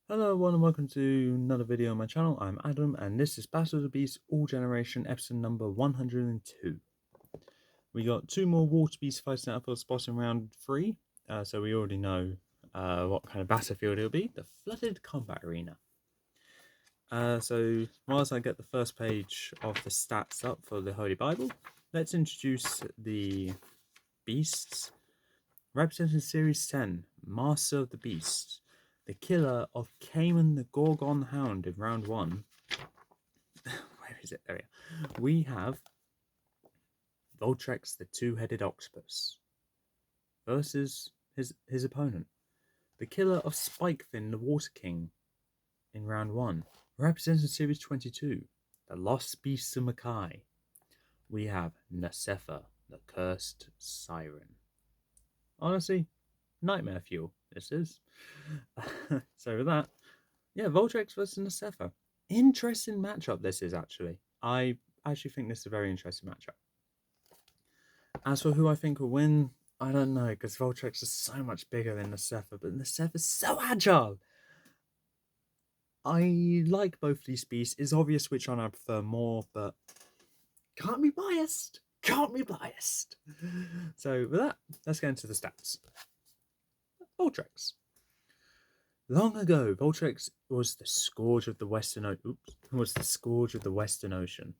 Hello everyone and welcome to another video on my channel. I'm Adam and this is Battle of the Beasts All Generation episode number 102. We got two more water beasts fighting out for a spot in round 3, so we already know what kind of battlefield it'll be, the Flooded Combat Arena. So whilst I get the first page of the stats up for the Holy Bible, let's introduce the beasts. Representing Series 10, Master of the Beast, the killer of Cayman the Gorgon Hound in round 1. Where is it? There we have Voltrex the Two-Headed Octopus versus his opponent, the killer of Spikefin the Water King in round 1. Representing Series 22, the Lost Beasts of Mackay, we have Nersepha the Cursed Siren. Honestly, nightmare fuel this is. So with that, yeah, Voltrex versus Nersepha. Interesting matchup this is actually. I actually think this is a very interesting matchup. As for who I think will win, I don't know, because Voltrex is so much bigger than Nersepha, but Nersepha's so agile. I like both these beasts. It's obvious which one I prefer more, but can't be biased. Can't be biased. So with that, let's get into the stats. Voltrex. Long ago, Voltrex was the scourge of the Western Ocean.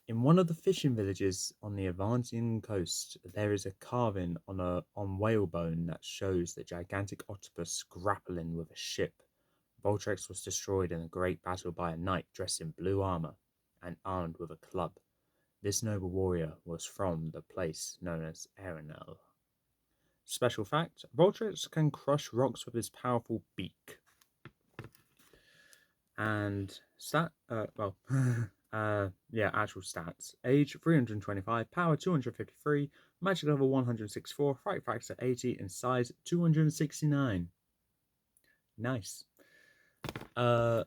In one of the fishing villages on the Atlantean coast, there is a carving on whalebone that shows the gigantic octopus grappling with a ship. Voltrex was destroyed in a great battle by a knight dressed in blue armor and armed with a club. This noble warrior was from the place known as Arenel. Special fact, Voltrex can crush rocks with his powerful beak. And actual stats. Age 325, power 253, magic level 164, fright factor 80, and size 269. Nice. Okay,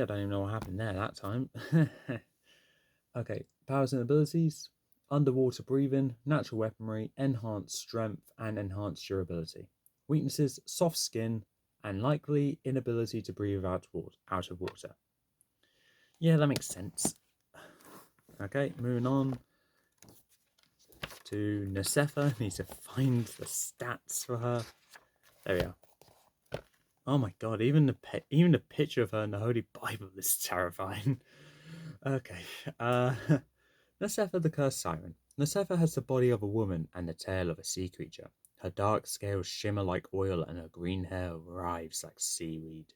I don't even know what happened there that time. Okay, powers and abilities. Underwater breathing, natural weaponry, enhanced strength, and enhanced durability. Weaknesses, soft skin, and likely inability to breathe out of water. Yeah, that makes sense. Okay, moving on to Nersepha. Need to find the stats for her. There we are. Oh my god, even the picture of her in the Holy Bible is terrifying. Okay, Nersepha the Cursed Siren. Nersepha has the body of a woman and the tail of a sea creature. Her dark scales shimmer like oil and her green hair writhes like seaweed.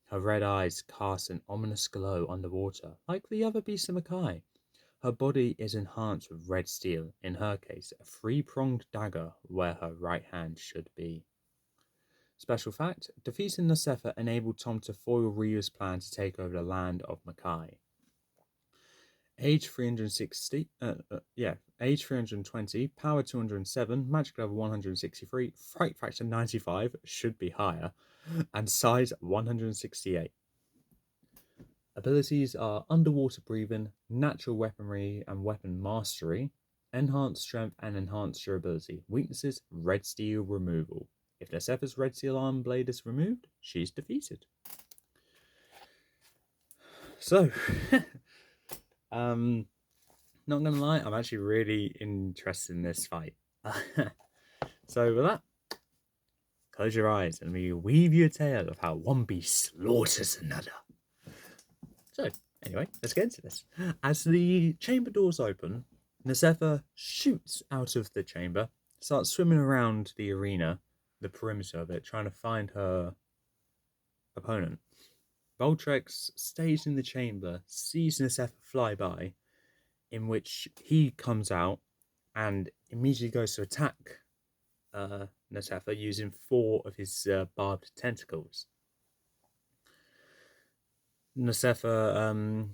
Her red eyes cast an ominous glow underwater, like the other beasts of Mackay. Her body is enhanced with red steel, in her case a three-pronged dagger where her right hand should be. Special fact, defeating Nersepha enabled Tom to foil Ryu's plan to take over the land of Mackay. Age 360, age 320, power 207, magic level 163, fright factor 95, should be higher, and size 168. Abilities are underwater breathing, natural weaponry and weapon mastery, enhanced strength and enhanced durability. Weaknesses, red steel removal. If Nersepha's red steel arm blade is removed, she's defeated. So, not gonna lie, I'm actually really interested in this fight. So with that, close your eyes and we weave you a tale of how one beast slaughters another. So, anyway, let's get into this. As the chamber doors open, Nersepha shoots out of the chamber, starts swimming around the arena, the perimeter of it, trying to find her opponent. Voltrex stays in the chamber, sees Nersepha fly by, in which he comes out and immediately goes to attack Nersepha using 4 of his barbed tentacles. Nersepha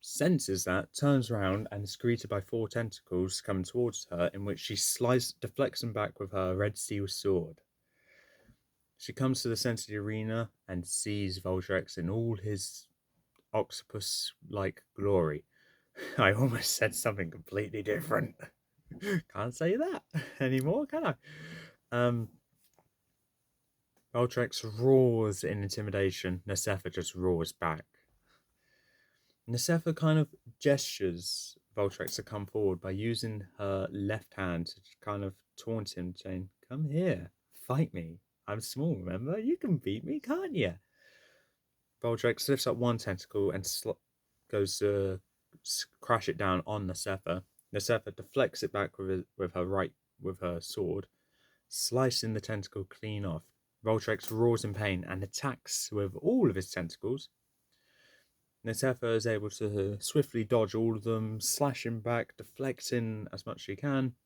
senses that, turns around, and is greeted by 4 tentacles coming towards her, in which she deflects them back with her red steel sword. She comes to the center of the arena and sees Voltrex in all his octopus-like glory. I almost said something completely different. Can't say that anymore, can I? Voltrex roars in intimidation. Nersepha just roars back. Nersepha kind of gestures Voltrex to come forward by using her left hand to kind of taunt him, saying, "Come here, fight me. I'm small, remember? You can beat me, can't you?" Voltrex lifts up one tentacle and goes to crash it down on Nersepha. Nersepha deflects it back with her sword, slicing the tentacle clean off. Voltrex roars in pain and attacks with all of his tentacles. Nersepha is able to swiftly dodge all of them, slashing back, deflecting as much as she can,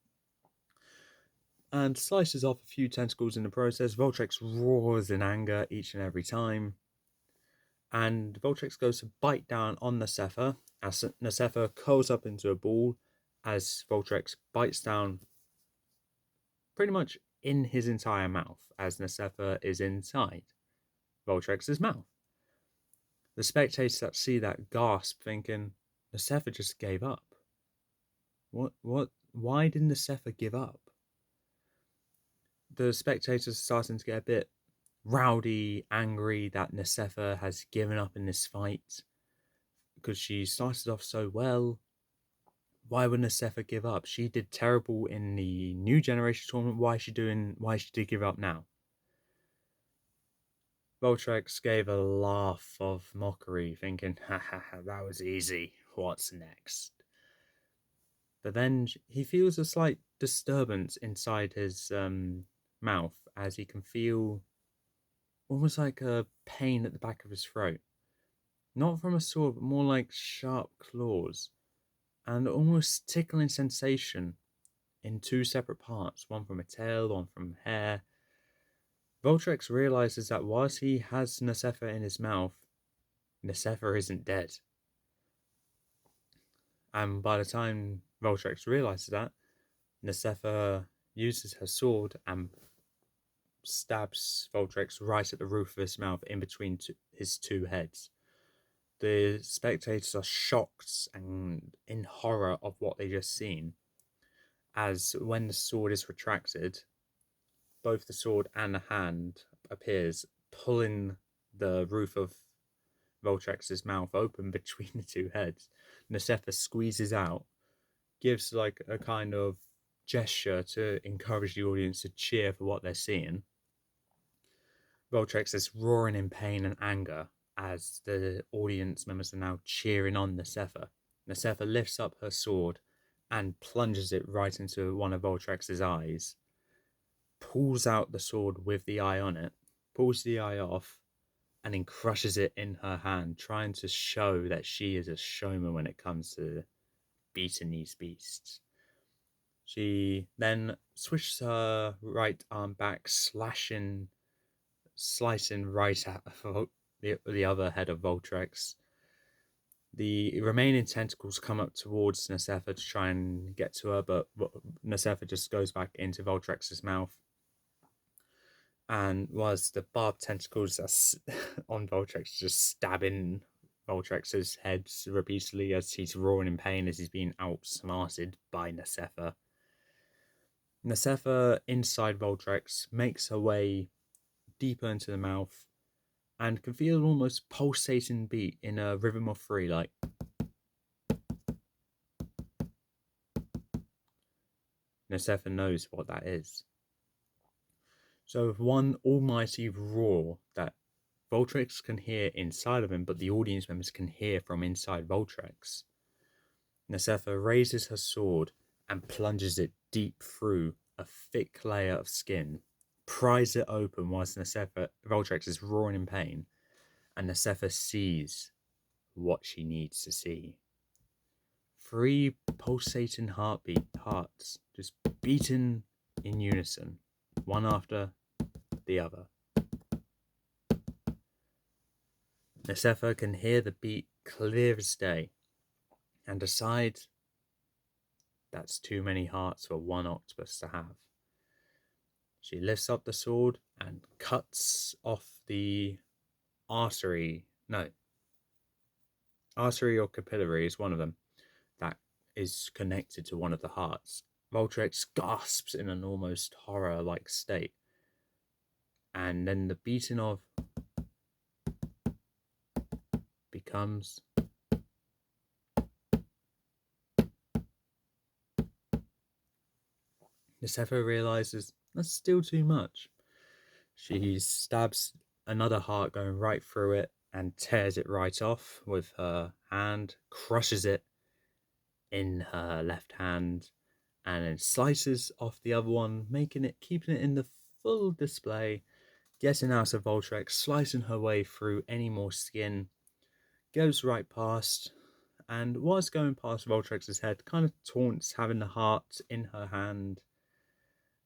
and slices off a few tentacles in the process. Voltrex roars in anger each and every time, and Voltrex goes to bite down on Nersepha as Nersepha curls up into a ball as Voltrex bites down pretty much in his entire mouth as Nersepha is inside Voltrex's mouth. The spectators that see that gasp, thinking, Nersepha just gave up. Why did Nersepha give up? The spectators are starting to get a bit rowdy, angry that Nersepha has given up in this fight because she started off so well. Why would Nersepha give up? She did terrible in the new generation tournament. Why she did give up now? Voltrex gave a laugh of mockery, thinking, "Ha ha ha, that was easy. What's next?" But then he feels a slight disturbance inside his mouth as he can feel almost like a pain at the back of his throat. Not from a sword, but more like sharp claws, and almost tickling sensation in two separate parts, one from a tail, one from hair. Voltrex realizes that whilst he has Nersepha in his mouth, Nersepha isn't dead. And by the time Voltrex realizes that, Nersepha uses her sword and stabs Voltrex right at the roof of his mouth in between his two heads. The spectators are shocked and in horror of what they just seen, as when the sword is retracted, both the sword and the hand appears, pulling the roof of Voltrex's mouth open between the two heads. Nersepha squeezes out, gives like a kind of gesture to encourage the audience to cheer for what they're seeing. Voltrex is roaring in pain and anger as the audience members are now cheering on Nersepha. Nersepha lifts up her sword and plunges it right into one of Voltrex's eyes, pulls out the sword with the eye on it, pulls the eye off, and then crushes it in her hand, trying to show that she is a showman when it comes to beating these beasts. She then switches her right arm back, slicing right at the other head of Voltrex. The remaining tentacles come up towards Nersepha to try and get to her, but Nersepha just goes back into Voltrex's mouth. And whilst the barbed tentacles on Voltrex just stabbing Voltrex's head repeatedly as he's roaring in pain as he's being outsmarted by Nersepha. Nersepha, inside Voltrex, makes her way deeper into the mouth and can feel an almost pulsating beat in a rhythm of three, like. Nersepha knows what that is. So with one almighty roar that Voltrex can hear inside of him, but the audience members can hear from inside Voltrex, Nersepha raises her sword and plunges it deep through a thick layer of skin, pries it open whilst Voltrex is roaring in pain, and Nersepha sees what she needs to see. 3 pulsating hearts just beating in unison, one after the other. Nersepha can hear the beat clear as day and decides that's too many hearts for one octopus to have. She lifts up the sword and cuts off the artery or capillary is one of them that is connected to one of the hearts. Voltrex gasps in an almost horror-like state. And then the beating of becomes Nersepha realizes that's still too much. She stabs another heart going right through it and tears it right off with her hand, crushes it in her left hand, and then slices off the other one, keeping it in the full display, getting out of Voltrex, slicing her way through any more skin, goes right past, and whilst going past Voltrex's head, kind of taunts having the heart in her hand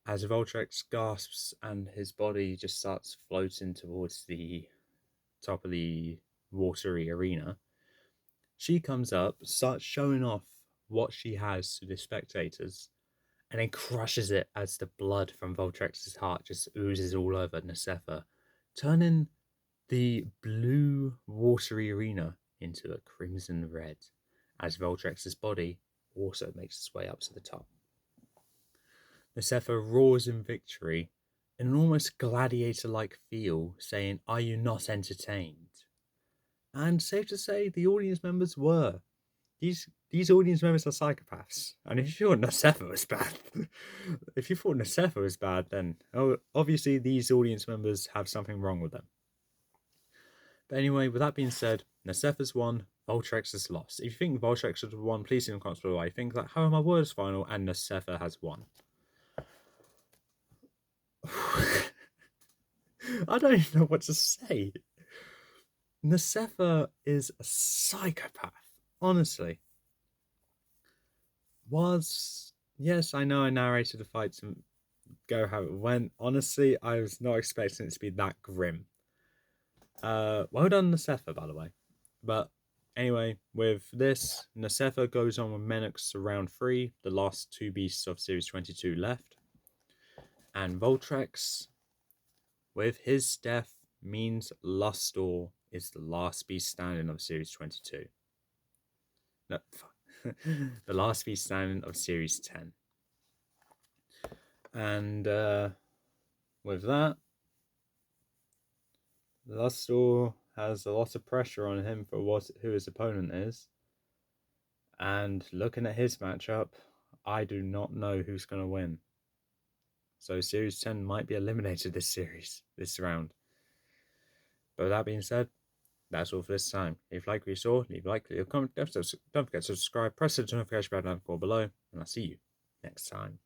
as Voltrex gasps and his body just starts floating towards the top of the watery arena. She comes up, starts showing off what she has to the spectators, and then crushes it as the blood from Voltrex's heart just oozes all over Nersepha, turning the blue watery arena into a crimson red, as Voltrex's body also makes its way up to the top. Nersepha roars in victory in an almost gladiator-like feel, saying, "Are you not entertained?" And safe to say, the audience members were. These audience members are psychopaths. And if you thought Nersepha was bad, then obviously these audience members have something wrong with them. But anyway, with that being said, Nersepha's won, Voltrex has lost. If you think Voltrex has won, please leave in the comments below. I think that How Are My Words final and Nersepha has won. I don't even know what to say. Nersepha is a psychopath, honestly. Yes, I know I narrated the fight to go how it went. Honestly, I was not expecting it to be that grim. Well done, Nersepha, by the way. But anyway, with this, Nersepha goes on with Menix to round 3, the last 2 beasts of Series 22 left. And Voltrex, with his death, means Lustor is the last beast standing of Series 22. No, the last beast standing of Series 10. And with that, Lustor has a lot of pressure on him for who his opponent is. And looking at his matchup, I do not know who's going to win. So Series 10 might be eliminated this round. But with that being said, that's all for this time. If you like what you saw, leave a like, leave a comment, don't forget to subscribe, press the notification button down below, and I'll see you next time.